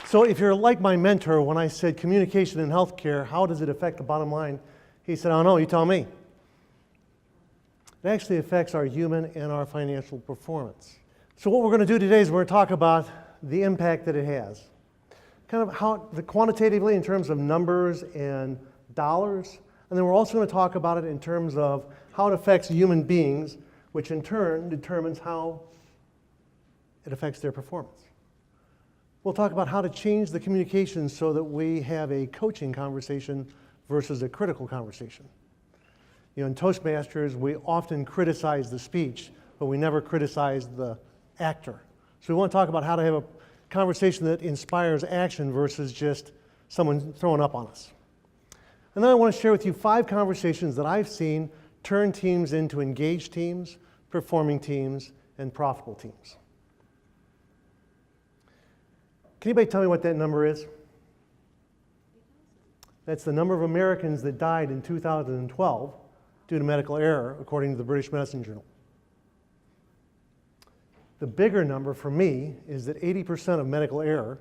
So if you're like my mentor, when I said communication in healthcare, how does it affect the bottom line? He said, I don't know, you tell me. It actually affects our human and our financial performance. So what we're going to do today is we're going to talk about the impact that it has. Kind of how, quantitatively in terms of numbers and dollars, and then we're also going to talk about it in terms of how it affects human beings, which in turn determines how it affects their performance. We'll talk about how to change the communication so that we have a coaching conversation versus a critical conversation. You know, in Toastmasters, we often criticize the speech, but we never criticize the actor. So we want to talk about how to have a conversation that inspires action versus just someone throwing up on us. And then I want to share with you 5 conversations that I've seen turn teams into engaged teams, performing teams, and profitable teams. Can anybody tell me what that number is? That's the number of Americans that died in 2012 due to medical error, according to the British Medicine Journal. The bigger number for me is that 80% of medical error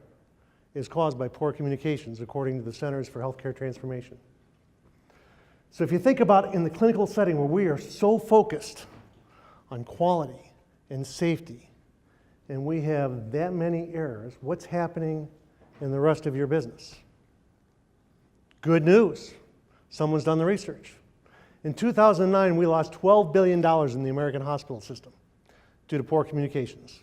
is caused by poor communications, according to the Centers for Healthcare Transformation. So if you think about in the clinical setting where we are so focused on quality and safety, and we have that many errors, what's happening in the rest of your business? Good news. Someone's done the research. In 2009, we lost $12 billion in the American hospital system due to poor communications.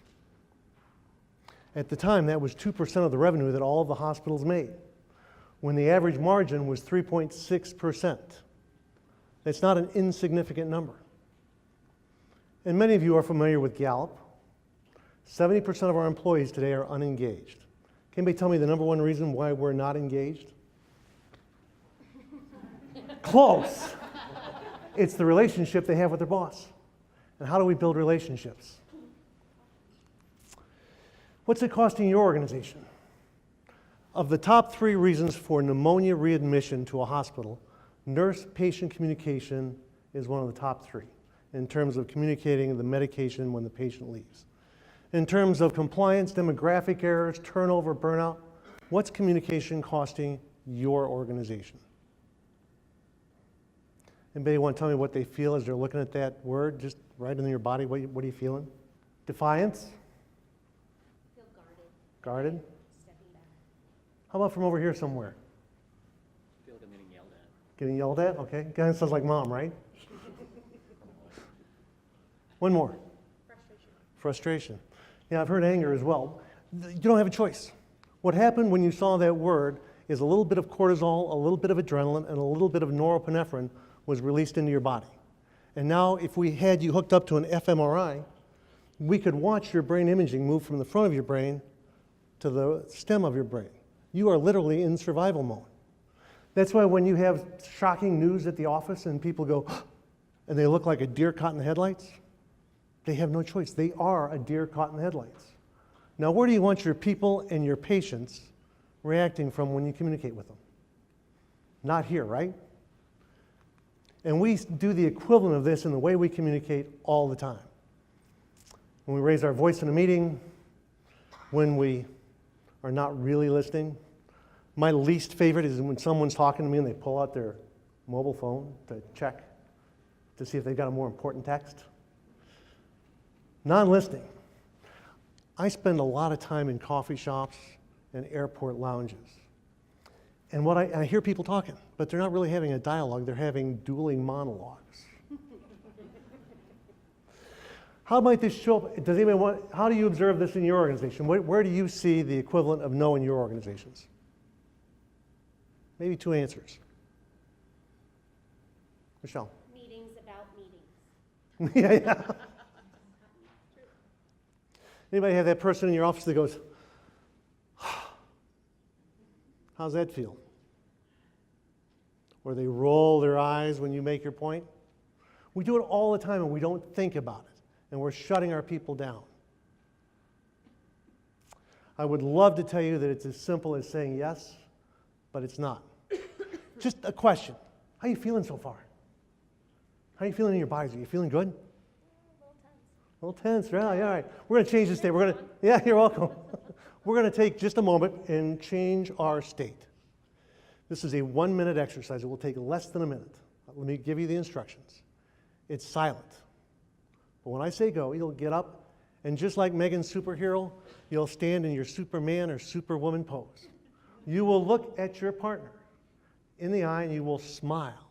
At the time, that was 2% of the revenue that all of the hospitals made, when the average margin was 3.6%. That's not an insignificant number. And many of you are familiar with Gallup. 70% of our employees today are unengaged. Can anybody tell me the number one reason why we're not engaged? Close. It's the relationship they have with their boss. And how do we build relationships? What's it costing your organization? Of the top 3 reasons for pneumonia readmission to a hospital, nurse-patient communication is one of the top 3 in terms of communicating the medication when the patient leaves. In terms of compliance, demographic errors, turnover, burnout, what's communication costing your organization? Anybody want to tell me what they feel as they're looking at that word, just right in your body? What are you feeling? Defiance? I feel guarded. Guarded? Stepping back. How about from over here somewhere? I feel like I'm getting yelled at. Getting yelled at? Okay. Kind of sounds like mom, right? One more. Frustration. Frustration. Yeah, I've heard anger as well. You don't have a choice. What happened when you saw that word is a little bit of cortisol, a little bit of adrenaline, and a little bit of norepinephrine was released into your body. And now if we had you hooked up to an fMRI, we could watch your brain imaging move from the front of your brain to the stem of your brain. You are literally in survival mode. That's why when you have shocking news at the office and people go, and they look like a deer caught in the headlights, they have no choice. They are a deer caught in the headlights. Now, where do you want your people and your patients reacting from when you communicate with them? Not here, right? And we do the equivalent of this in the way we communicate all the time. When we raise our voice in a meeting, when we are not really listening. My least favorite is when someone's talking to me and they pull out their mobile phone to check to see if they've got a more important text. Non-listening. I spend a lot of time in coffee shops and airport lounges. And I hear people talking, but they're not really having a dialogue, they're having dueling monologues. How might this show up? How do you observe this in your organization? Where do you see the equivalent of no in your organizations? Maybe 2 answers. Michelle. Meetings about meetings. Yeah. Anybody have that person in your office that goes, how's that feel? Or they roll their eyes when you make your point? We do it all the time and we don't think about it. And we're shutting our people down. I would love to tell you that it's as simple as saying yes, but it's not. Just a question. How are you feeling so far? How are you feeling in your bodies? Are you feeling good? A little tense. A little tense, right? Yeah, all right. We're going to change this day. Yeah, you're welcome. We're going to take just a moment and change our state. This is a 1-minute exercise. It will take less than a minute. Let me give you the instructions. It's silent. But when I say go, you'll get up, and just like Megan's superhero, you'll stand in your Superman or Superwoman pose. You will look at your partner in the eye, and you will smile.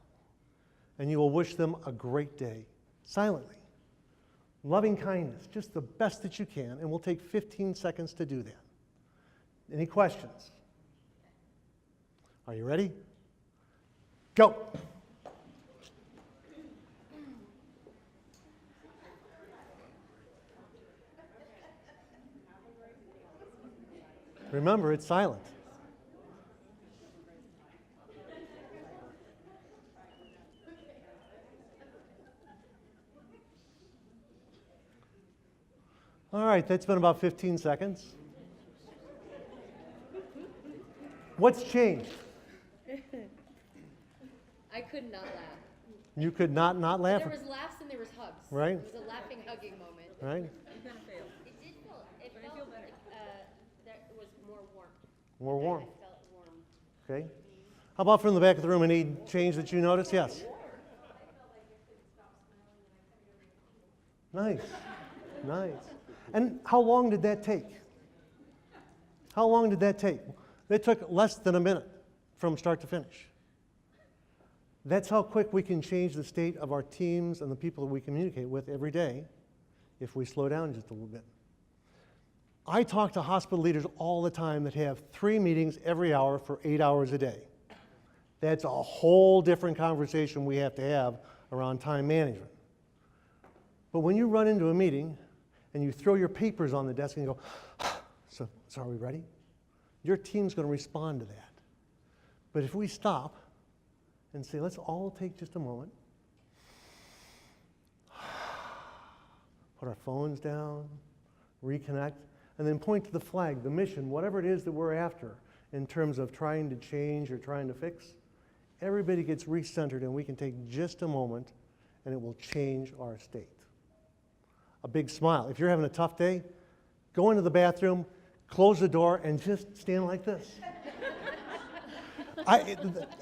And you will wish them a great day, silently. Loving kindness, just the best that you can, and we'll take 15 seconds to do that. Any questions? Are you ready? Go. Remember, it's silent. All right, that's been about 15 seconds. What's changed? I could not laugh. You could not laugh, There was laughs and there was hugs. right? It was a laughing, hugging moment. Right? It felt like that it was more warm. More warm. I felt warm. Okay. How about from the back of the room? Any change that you noticed? Yes. Nice. Nice. And how long did that take? How long did that take? It took less than a minute from start to finish. That's how quick we can change the state of our teams and the people that we communicate with every day if we slow down just a little bit. I talk to hospital leaders all the time that have 3 meetings every hour for 8 hours a day. That's a whole different conversation we have to have around time management. But when you run into a meeting and you throw your papers on the desk and you go, so are we ready? Your team's going to respond to that. But if we stop and say, let's all take just a moment, put our phones down, reconnect, and then point to the flag, the mission, whatever it is that we're after in terms of trying to change or trying to fix, everybody gets recentered and we can take just a moment and it will change our state. A big smile. If you're having a tough day, go into the bathroom, close the door, and just stand like this.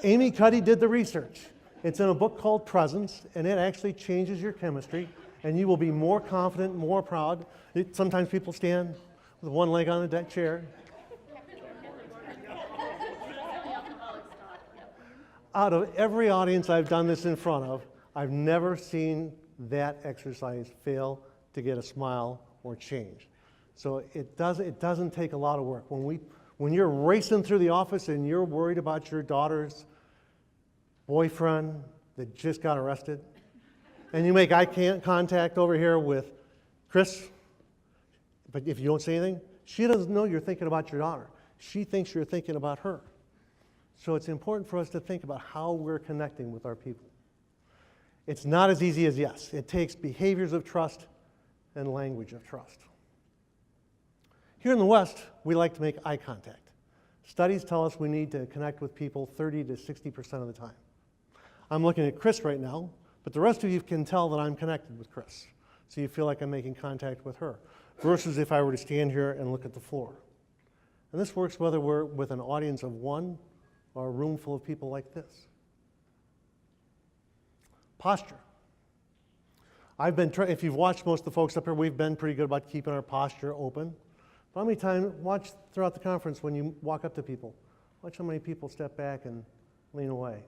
Amy Cuddy did the research. It's in a book called Presence, and it actually changes your chemistry, and you will be more confident, more proud. Sometimes people stand with one leg on the chair. Out of every audience I've done this in front of, I've never seen that exercise fail to get a smile or change. So it doesn't take a lot of work. When you're racing through the office and you're worried about your daughter's boyfriend that just got arrested, and you make eye contact over here with Chris, but if you don't say anything, she doesn't know you're thinking about your daughter. She thinks you're thinking about her. So it's important for us to think about how we're connecting with our people. It's not as easy as yes. It takes behaviors of trust and language of trust. Here in the West, we like to make eye contact. Studies tell us we need to connect with people 30 to 60% of the time. I'm looking at Chris right now, but the rest of you can tell that I'm connected with Chris. So you feel like I'm making contact with her, versus if I were to stand here and look at the floor. And this works whether we're with an audience of 1 or a room full of people like this. Posture. If you've watched most of the folks up here, we've been pretty good about keeping our posture open. But how many times, watch throughout the conference when you walk up to people, watch how many people step back and lean away.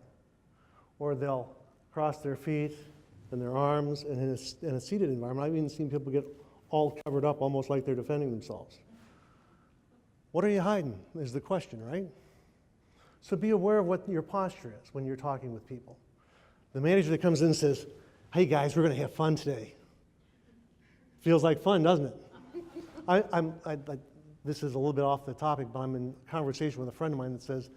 Or they'll cross their feet and their arms, and in a seated environment, I've even seen people get all covered up almost like they're defending themselves. What are you hiding is the question, right? So be aware of what your posture is when you're talking with people. The manager that comes in and says, hey guys, we're going to have fun today. Feels like fun, doesn't it? This is a little bit off the topic, but I'm in conversation with a friend of mine that says,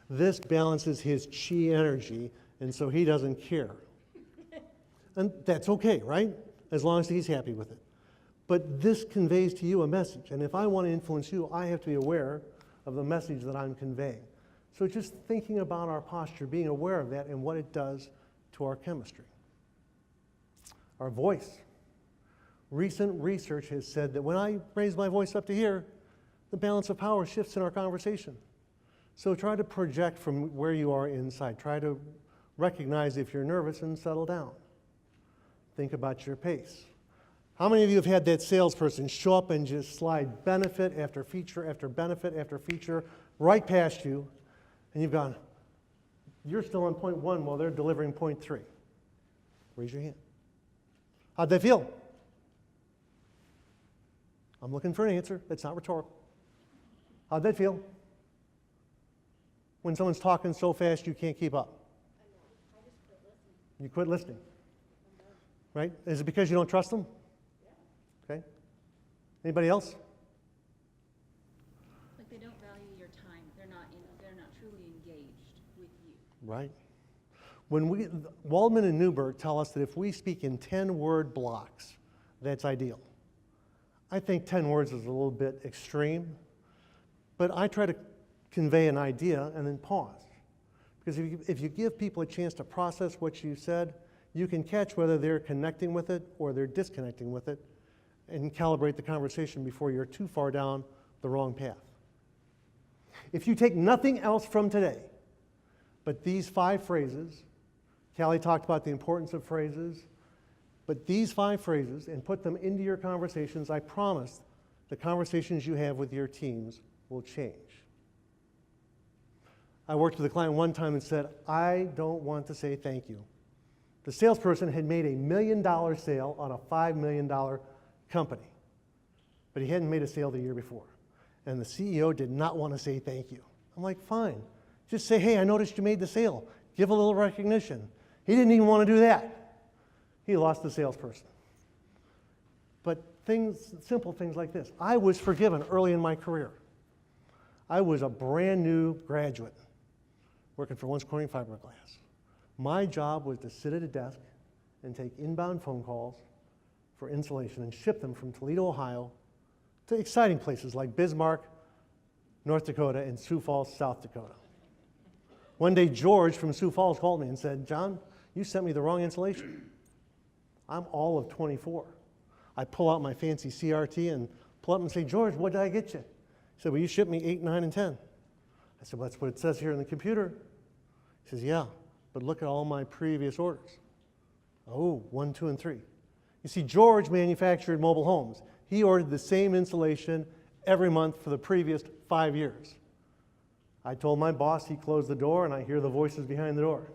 this balances his chi energy, and so he doesn't care. And that's okay, right? As long as he's happy with it. But this conveys to you a message, and if I want to influence you, I have to be aware of the message that I'm conveying. So just thinking about our posture, being aware of that and what it does to our chemistry. Our voice. Recent research has said that when I raise my voice up to here, the balance of power shifts in our conversation. So try to project from where you are inside. Try to recognize if you're nervous and settle down. Think about your pace. How many of you have had that salesperson show up and just slide benefit after feature after benefit after feature right past you, and you've gone, you're still on point 1 while they're delivering point 3? Raise your hand. How'd that feel? I'm looking for an answer. That's not rhetorical. How'd that feel? When someone's talking so fast you can't keep up. You quit listening. Right? Is it because you don't trust them? Okay. Anybody else? Like they don't value your time. They're not truly engaged with you. Right. When Waldman and Newberg tell us that if we speak in 10-word blocks, that's ideal. I think 10 words is a little bit extreme, but I try to convey an idea and then pause. Because if you give people a chance to process what you said, you can catch whether they're connecting with it or they're disconnecting with it and calibrate the conversation before you're too far down the wrong path. If you take nothing else from today but these 5 phrases, Callie talked about the importance of phrases, but these 5 phrases and put them into your conversations, I promise the conversations you have with your teams will change. I worked with a client one time and said, I don't want to say thank you. The salesperson had made $1 million sale on a $5 million company, but he hadn't made a sale the year before. And the CEO did not want to say thank you. I'm like, fine. Just say, hey, I noticed you made the sale. Give a little recognition. He didn't even want to do that. He lost the salesperson. But simple things like this. I was forgiven early in my career. I was a brand new graduate working for Owens Corning Fiberglass. My job was to sit at a desk and take inbound phone calls for insulation and ship them from Toledo, Ohio to exciting places like Bismarck, North Dakota, and Sioux Falls, South Dakota. One day, George from Sioux Falls called me and said, John, you sent me the wrong insulation. I'm all of 24. I pull out my fancy CRT and pull up and say, George, what did I get you? He said, well, you shipped me 8, 9, and 10. I said, well, that's what it says here in the computer. He says, yeah, but look at all my previous orders. Oh, 1, 2, and 3. You see, George manufactured mobile homes. He ordered the same insulation every month for the previous 5 years. I told my boss, he closed the door, and I hear the voices behind the door.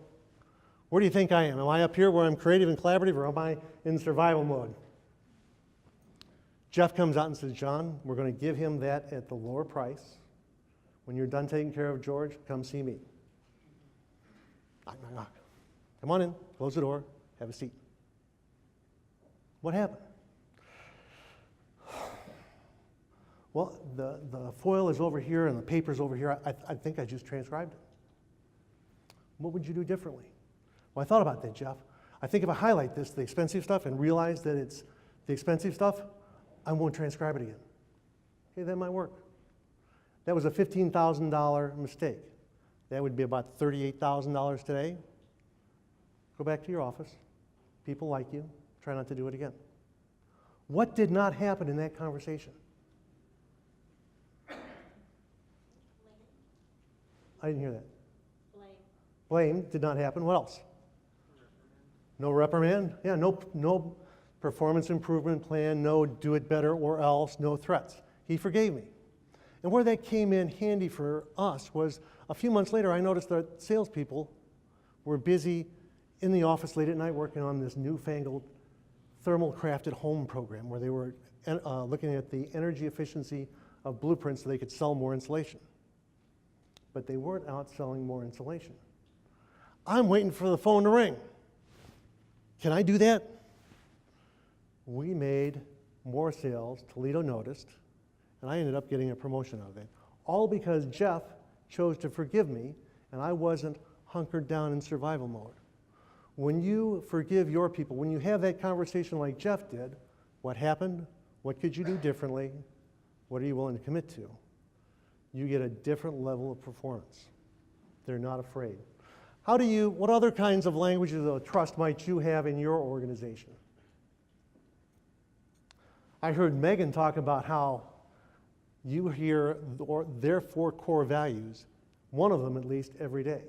Where do you think I am? Am I up here where I'm creative and collaborative, or am I in survival mode? Jeff comes out and says, John, we're going to give him that at the lower price. When you're done taking care of George, come see me. Knock, knock, knock. Come on in, close the door, have a seat. What happened? Well, the foil is over here and the paper's over here. I think I just transcribed it. What would you do differently? Well, I thought about that, Jeff. I think if I highlight this, the expensive stuff, and realize that it's the expensive stuff, I won't transcribe it again. Okay, that might work. That was a $15,000 mistake. That would be about $38,000 today. Go back to your office. People like you. Try not to do it again. What did not happen in that conversation? I didn't hear that. Blame did not happen. What else? No reprimand? Yeah, no performance improvement plan, no do it better or else, no threats. He forgave me. And where that came in handy for us was a few months later, I noticed that salespeople were busy in the office late at night working on this newfangled thermal crafted home program where they were looking at the energy efficiency of blueprints so they could sell more insulation. But they weren't out selling more insulation. I'm waiting for the phone to ring. Can I do that? We made more sales, Toledo noticed, and I ended up getting a promotion out of it. All because Jeff chose to forgive me and I wasn't hunkered down in survival mode. When you forgive your people, when you have that conversation like Jeff did, what happened? What could you do differently? What are you willing to commit to? You get a different level of performance. They're not afraid. What other kinds of languages of trust might you have in your organization? I heard Megan talk about how you hear their 4 core values, one of them at least, every day.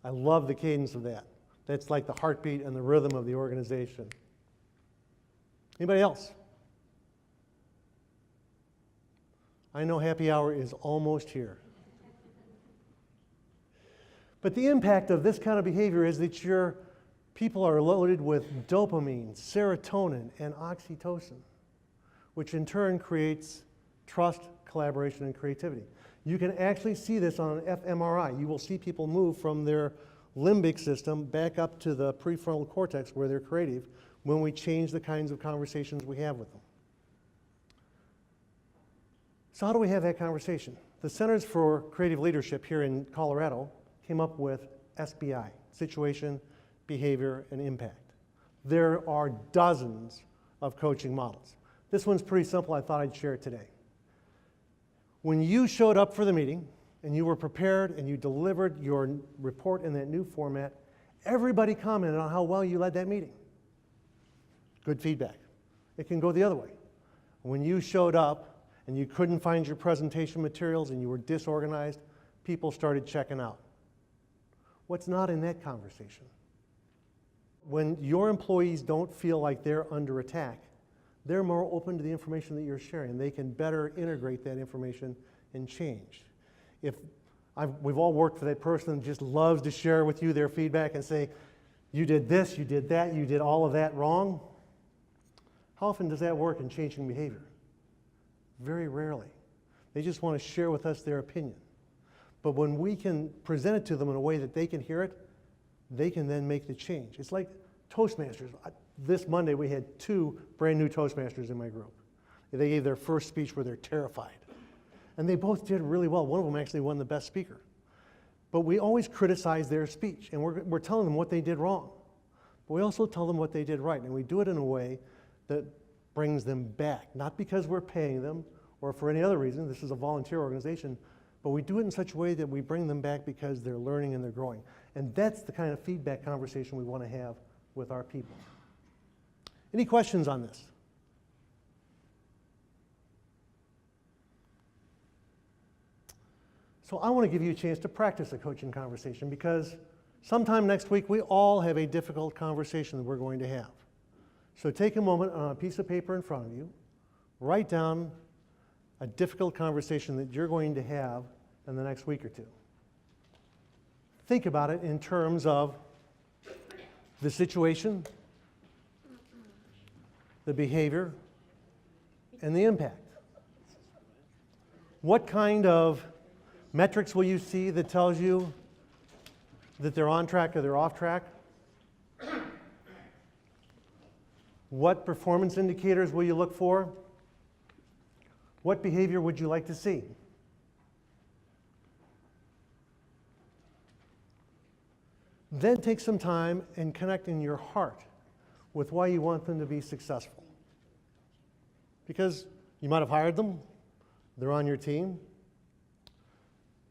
I love the cadence of that. That's like the heartbeat and the rhythm of the organization. Anybody else? I know happy hour is almost here. But the impact of this kind of behavior is that your people are loaded with dopamine, serotonin, and oxytocin, which in turn creates trust, collaboration, and creativity. You can actually see this on an fMRI. You will see people move from their limbic system back up to the prefrontal cortex where they're creative when we change the kinds of conversations we have with them. So how do we have that conversation? The Centers for Creative Leadership here in Colorado came up with SBI, Situation, Behavior, and Impact. There are dozens of coaching models. This one's pretty simple. I thought I'd share it today. When you showed up for the meeting and you were prepared and you delivered your report in that new format, everybody commented on how well you led that meeting. Good feedback. It can go the other way. When you showed up and you couldn't find your presentation materials and you were disorganized, people started checking out. What's not in that conversation? When your employees don't feel like they're under attack, they're more open to the information that you're sharing. They can better integrate that information and change. We've all worked for that person that just loves to share with you their feedback and say, you did this, you did that, you did all of that wrong. How often does that work in changing behavior? Very rarely. They just want to share with us their opinion. But when we can present it to them in a way that they can hear it, they can then make the change. It's like Toastmasters. This Monday we had 2 brand new Toastmasters in my group. They gave their first speech where they're terrified. And they both did really well. One of them actually won the best speaker. But we always criticize their speech, and we're telling them what they did wrong. But we also tell them what they did right, and we do it in a way that brings them back, not because we're paying them or for any other reason. This is a volunteer organization, but we do it in such a way that we bring them back because they're learning and they're growing. And that's the kind of feedback conversation we want to have with our people. Any questions on this? So I want to give you a chance to practice a coaching conversation because sometime next week we all have a difficult conversation that we're going to have. So take a moment on a piece of paper in front of you, write down a difficult conversation that you're going to have in the next week or two. Think about it in terms of the situation, the behavior, and the impact. What kind of metrics will you see that tells you that they're on track or they're off track? What performance indicators will you look for? What behavior would you like to see? Then take some time and connect in your heart with why you want them to be successful. Because you might have hired them, they're on your team.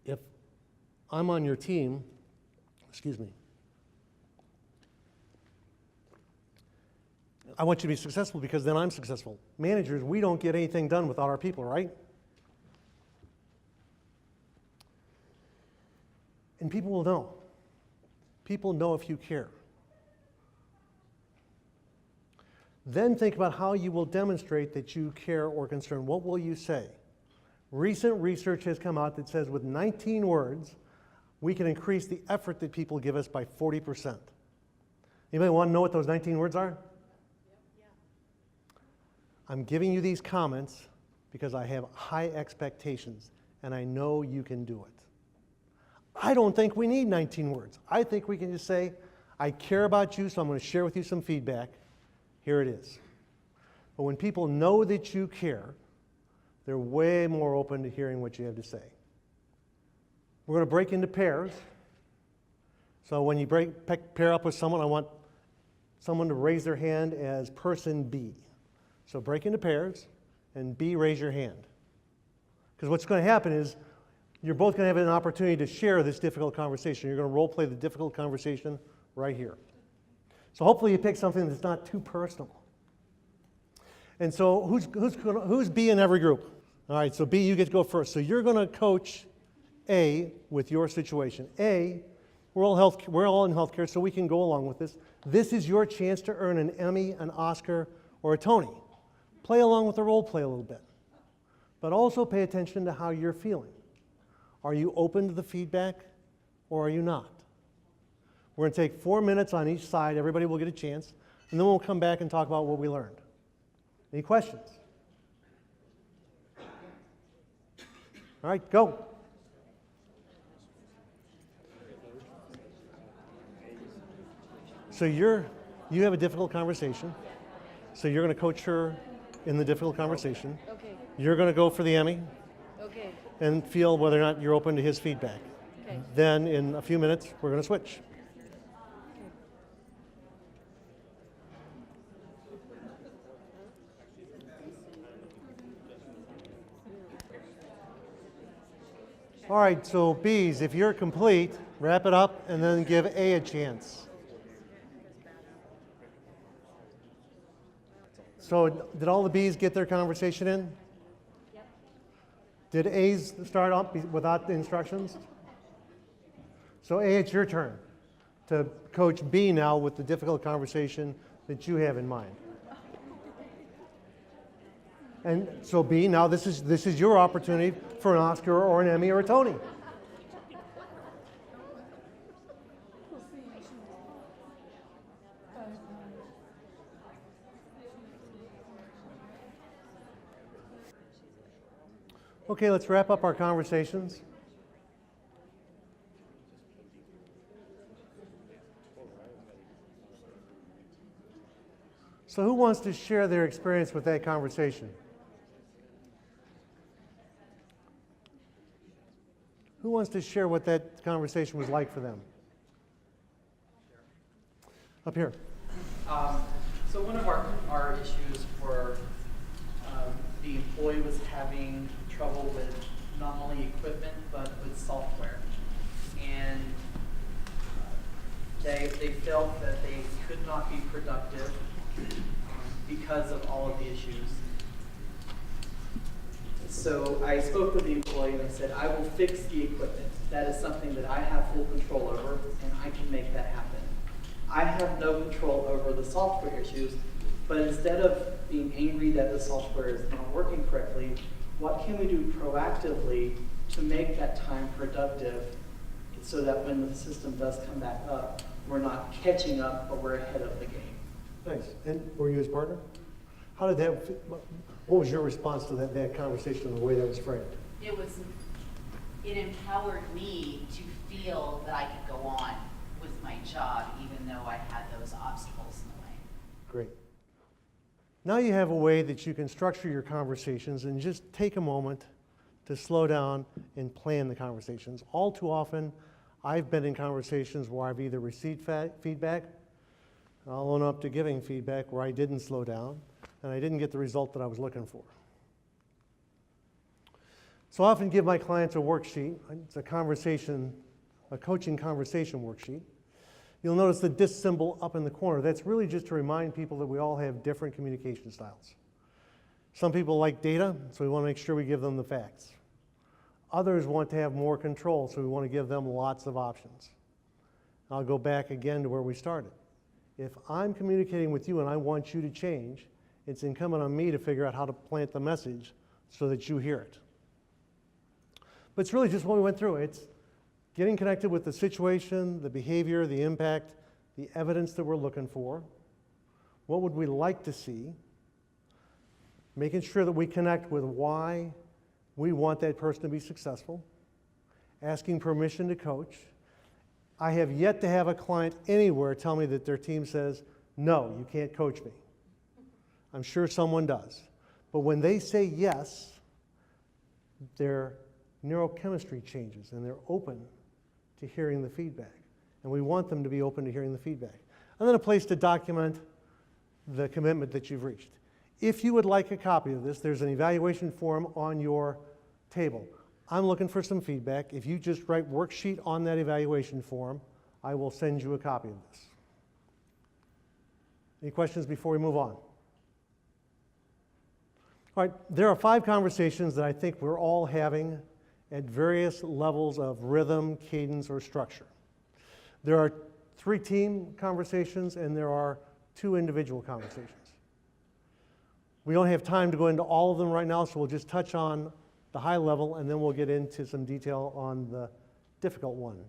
If I'm on your team, I want you to be successful because then I'm successful. Managers, we don't get anything done without our people, right? And people will know. People know if you care. Then think about how you will demonstrate that you care or concern. What will you say? Recent research has come out that says with 19 words, we can increase the effort that people give us by 40%. Anybody want to know what those 19 words are? I'm giving you these comments because I have high expectations and I know you can do it. I don't think we need 19 words. I think we can just say, I care about you, so I'm going to share with you some feedback. Here it is. But when people know that you care, they're way more open to hearing what you have to say. We're going to break into pairs. So when you pair up with someone, I want someone to raise their hand as person B. So break into pairs, and B, raise your hand. Because what's going to happen is you're both going to have an opportunity to share this difficult conversation. You're going to role play the difficult conversation right here. So hopefully you pick something that's not too personal. And so who's B in every group? All right, so B, you get to go first. So you're going to coach A with your situation. A, we're all in healthcare, so we can go along with this. This is your chance to earn an Emmy, an Oscar, or a Tony. Play along with the role play a little bit. But also pay attention to how you're feeling. Are you open to the feedback, or are you not? We're going to take 4 minutes on each side. Everybody will get a chance. And then we'll come back and talk about what we learned. Any questions? All right, go. So you have a difficult conversation. So you're going to coach her in the difficult conversation. Okay, You're going to go for the Emmy okay, and feel whether or not you're open to his feedback. okay. Then in a few minutes, we're going to switch. All right, so B's, if you're complete, wrap it up and then give A a chance. So did all the B's get their conversation in? Yep. Did A's start up without the instructions? So A, it's your turn to coach B now with the difficult conversation that you have in mind. And so B, now this is your opportunity for an Oscar or an Emmy or a Tony. Okay, let's wrap up our conversations. So who wants to share their experience with that conversation? Who wants to share what that conversation was like for them? Up here. So one of our issues were the employee was having trouble with not only equipment but with software, and they felt that they could not be productive because of all of the issues. So I spoke with the employee and I said, I will fix the equipment. That is something that I have full control over, and I can make that happen. I have no control over the software issues, but instead of being angry that the software is not working correctly, what can we do proactively to make that time productive so that when the system does come back up, we're not catching up, but we're ahead of the game? Thanks. And were you his partner? How did that, what was your response to that conversation and the way that was framed? It empowered me to feel that I could go on with my job even though I had those obstacles in the way. Great. Now you have a way that you can structure your conversations and just take a moment to slow down and plan the conversations. All too often, I've been in conversations where I've either received feedback, I'll own up to giving feedback where I didn't slow down, and I didn't get the result that I was looking for. So I often give my clients a worksheet. It's a coaching conversation worksheet. You'll notice the DIS symbol up in the corner. That's really just to remind people that we all have different communication styles. Some people like data, so we want to make sure we give them the facts. Others want to have more control, so we want to give them lots of options. I'll go back again to where we started. If I'm communicating with you and I want you to change, it's incumbent on me to figure out how to plant the message so that you hear it. But it's really just what we went through. It's getting connected with the situation, the behavior, the impact, the evidence that we're looking for. What would we like to see? Making sure that we connect with why we want that person to be successful. Asking permission to coach. I have yet to have a client anywhere tell me that their team says, no, you can't coach me. I'm sure someone does. But when they say yes, their neurochemistry changes and they're open to hearing the feedback. And we want them to be open to hearing the feedback. And then a place to document the commitment that you've reached. If you would like a copy of this, there's an evaluation form on your table. I'm looking for some feedback. If you just write worksheet on that evaluation form, I will send you a copy of this. Any questions before we move on? All right, there are 5 conversations that I think we're all having at various levels of rhythm, cadence, or structure. There are 3 team conversations and there are 2 individual conversations. We don't have time to go into all of them right now, so we'll just touch on the high level and then we'll get into some detail on the difficult one.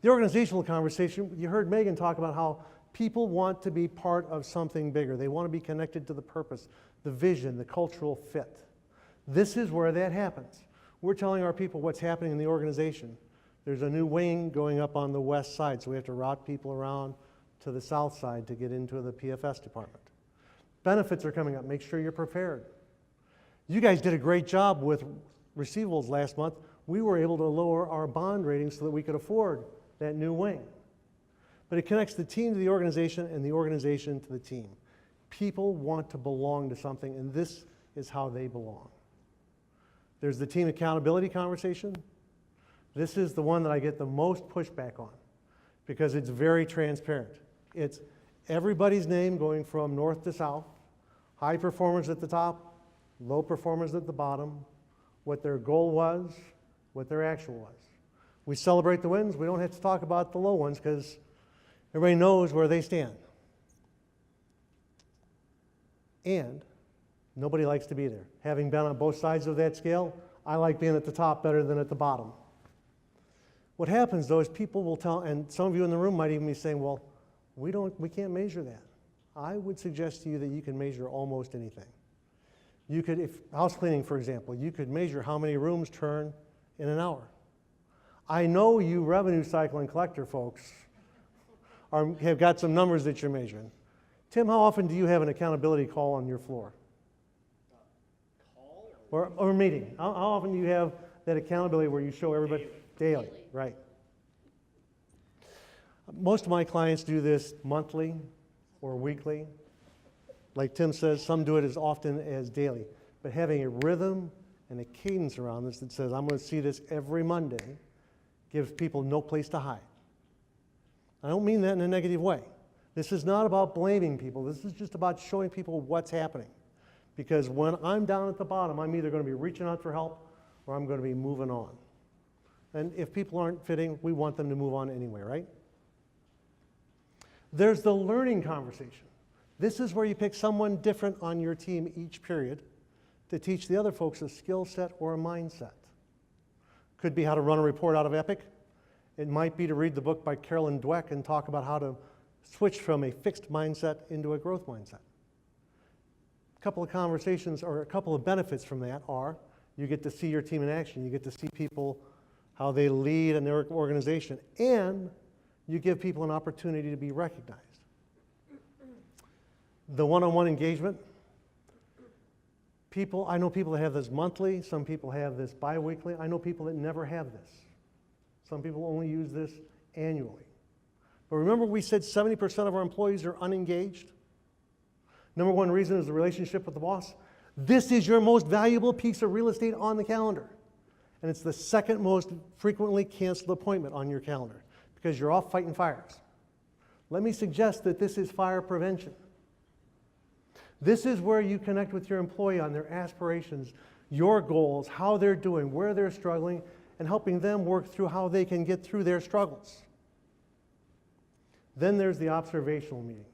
The organizational conversation, you heard Megan talk about how people want to be part of something bigger. They want to be connected to the purpose, the vision, the cultural fit. This is where that happens. We're telling our people what's happening in the organization. There's a new wing going up on the west side, so we have to route people around to the south side to get into the PFS department. Benefits are coming up. Make sure you're prepared. You guys did a great job with receivables last month. We were able to lower our bond rating so that we could afford that new wing. But it connects the team to the organization and the organization to the team. People want to belong to something, and this is how they belong. There's the team accountability conversation. This is the one that I get the most pushback on because it's very transparent. It's everybody's name going from north to south, high performers at the top, low performers at the bottom, what their goal was, what their actual was. We celebrate the wins. We don't have to talk about the low ones because everybody knows where they stand. And nobody likes to be there. Having been on both sides of that scale, I like being at the top better than at the bottom. What happens though is people will tell, and some of you in the room might even be saying, well, we can't measure that. I would suggest to you that you can measure almost anything. You could, if house cleaning, for example, you could measure how many rooms turn in an hour. I know you revenue cycle and collector folks have got some numbers that you're measuring. Tim, how often do you have an accountability call on your floor? Call? Or meeting? How often do you have that accountability where you show everybody? Daily, right. Most of my clients do this monthly or weekly. Like Tim says, some do it as often as daily. But having a rhythm and a cadence around this that says, I'm going to see this every Monday, gives people no place to hide. I don't mean that in a negative way. This is not about blaming people. This is just about showing people what's happening. Because when I'm down at the bottom, I'm either going to be reaching out for help or I'm going to be moving on. And if people aren't fitting, we want them to move on anyway, right? There's the learning conversation. This is where you pick someone different on your team each period to teach the other folks a skill set or a mindset. Could be how to run a report out of Epic. It might be to read the book by Carolyn Dweck and talk about how to switch from a fixed mindset into a growth mindset. A couple of conversations or a couple of benefits from that are you get to see your team in action. You get to see people, how they lead in their organization, and you give people an opportunity to be recognized. The one-on-one engagement, I know people that have this monthly, some people have this bi-weekly. I know people that never have this. Some people only use this annually. But remember we said 70% of our employees are unengaged? Number one reason is the relationship with the boss. This is your most valuable piece of real estate on the calendar. And it's the second most frequently canceled appointment on your calendar because you're off fighting fires. Let me suggest that this is fire prevention. This is where you connect with your employee on their aspirations, your goals, how they're doing, where they're struggling, and helping them work through how they can get through their struggles. Then there's the observational meeting,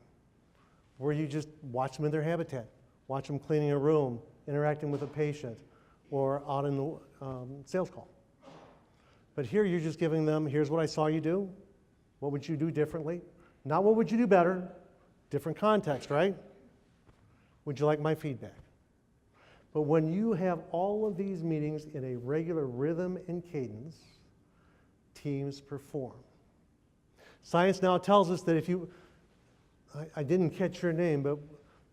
where you just watch them in their habitat, watch them cleaning a room, interacting with a patient, or out in the sales call. But here you're just giving them, here's what I saw you do. What would you do differently? Not what would you do better, different context, right? Would you like my feedback? But when you have all of these meetings in a regular rhythm and cadence, teams perform. Science now tells us that if you, I didn't catch your name, but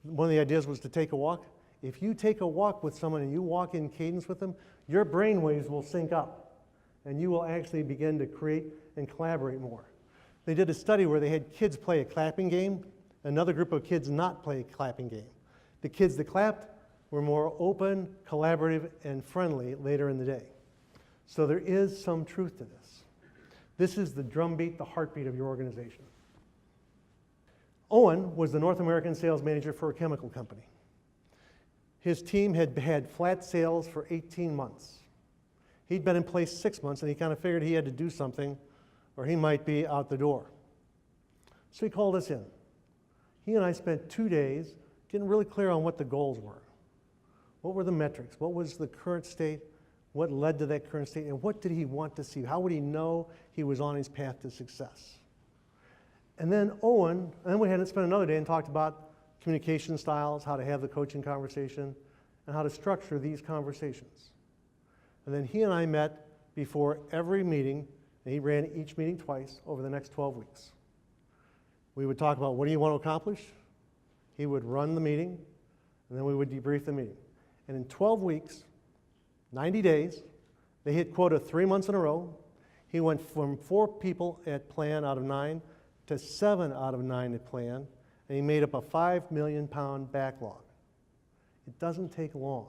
one of the ideas was to take a walk. If you take a walk with someone and you walk in cadence with them, your brain waves will sync up and you will actually begin to create and collaborate more. They did a study where they had kids play a clapping game, another group of kids not play a clapping game. The kids that clapped were more open, collaborative, and friendly later in the day. So there is some truth to this. This is the drumbeat, the heartbeat of your organization. Owen was the North American sales manager for a chemical company. His team had had flat sales for 18 months. He'd been in place 6 months, and he kind of figured he had to do something or he might be out the door. So he called us in. He and I spent 2 days getting really clear on what the goals were. What were the metrics? What was the current state? What led to that current state? And what did he want to see? How would he know he was on his path to success? And then we had to spend another day and talked about communication styles, how to have the coaching conversation, and how to structure these conversations. And then he and I met before every meeting, and he ran each meeting twice over the next 12 weeks. We would talk about what do you want to accomplish? He would run the meeting, and then we would debrief the meeting. And in 12 weeks, 90 days, they hit quota 3 months in a row. He went from 4 people at plan out of 9 to 7 out of 9 at plan, and he made up a £5 million backlog. It doesn't take long.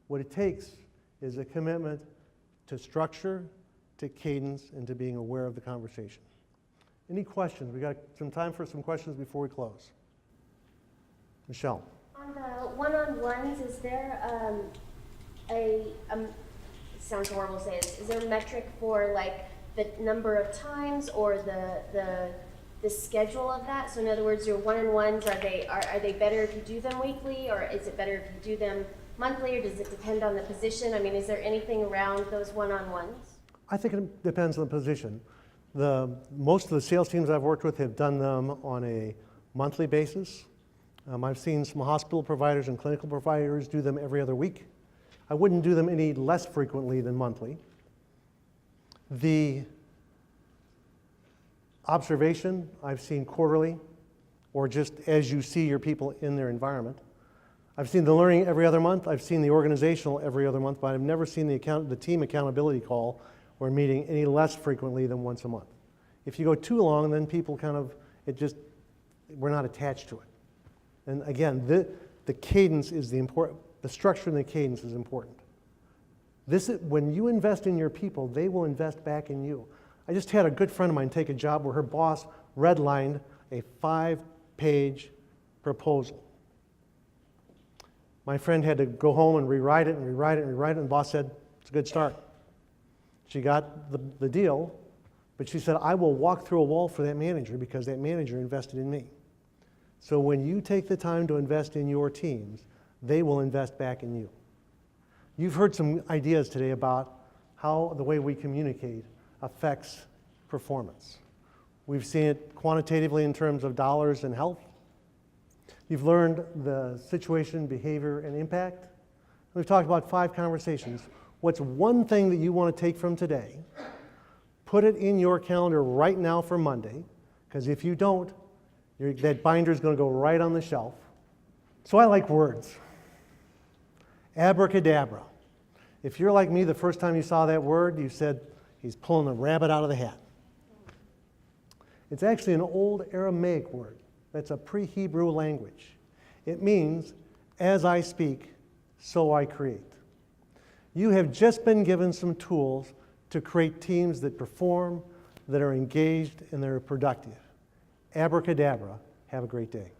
What it takes is a commitment to structure, to cadence, and to being aware of the conversation. Any questions? We got some time for some questions before we close. Michelle. On the one-on-ones, is there it sounds horrible to say this, is there a metric for like the number of times or the schedule of that? So in other words, your one-on-ones, are they better if you do them weekly, or is it better if you do them monthly, or does it depend on the position? I mean, is there anything around those one-on-ones? I think it depends on the position. Most of the sales teams I've worked with have done them on a monthly basis. I've seen some hospital providers and clinical providers do them every other week. I wouldn't do them any less frequently than monthly. The observation I've seen quarterly, or just as you see your people in their environment. I've seen the learning every other month. I've seen the organizational every other month, but I've never seen the team accountability call or meeting any less frequently than once a month. If you go too long, then people we're not attached to it. And again, the cadence is the structure and the cadence is important. When you invest in your people, they will invest back in you. I just had a good friend of mine take a job where her boss redlined a 5-page proposal. My friend had to go home and rewrite it, and the boss said, it's a good start. She got the deal, but she said, I will walk through a wall for that manager because that manager invested in me. So when you take the time to invest in your teams, they will invest back in you. You've heard some ideas today about how the way we communicate affects performance. We've seen it quantitatively in terms of dollars and health. You've learned the situation, behavior, and impact. We've talked about 5 conversations. What's one thing that you want to take from today? Put it in your calendar right now for Monday, because if you don't, that binder is going to go right on the shelf. So I like words. Abracadabra. If you're like me, the first time you saw that word, you said, he's pulling the rabbit out of the hat. It's actually an old Aramaic word. That's a pre-Hebrew language. It means, as I speak, so I create. You have just been given some tools to create teams that perform, that are engaged, and that are productive. Abracadabra. Have a great day.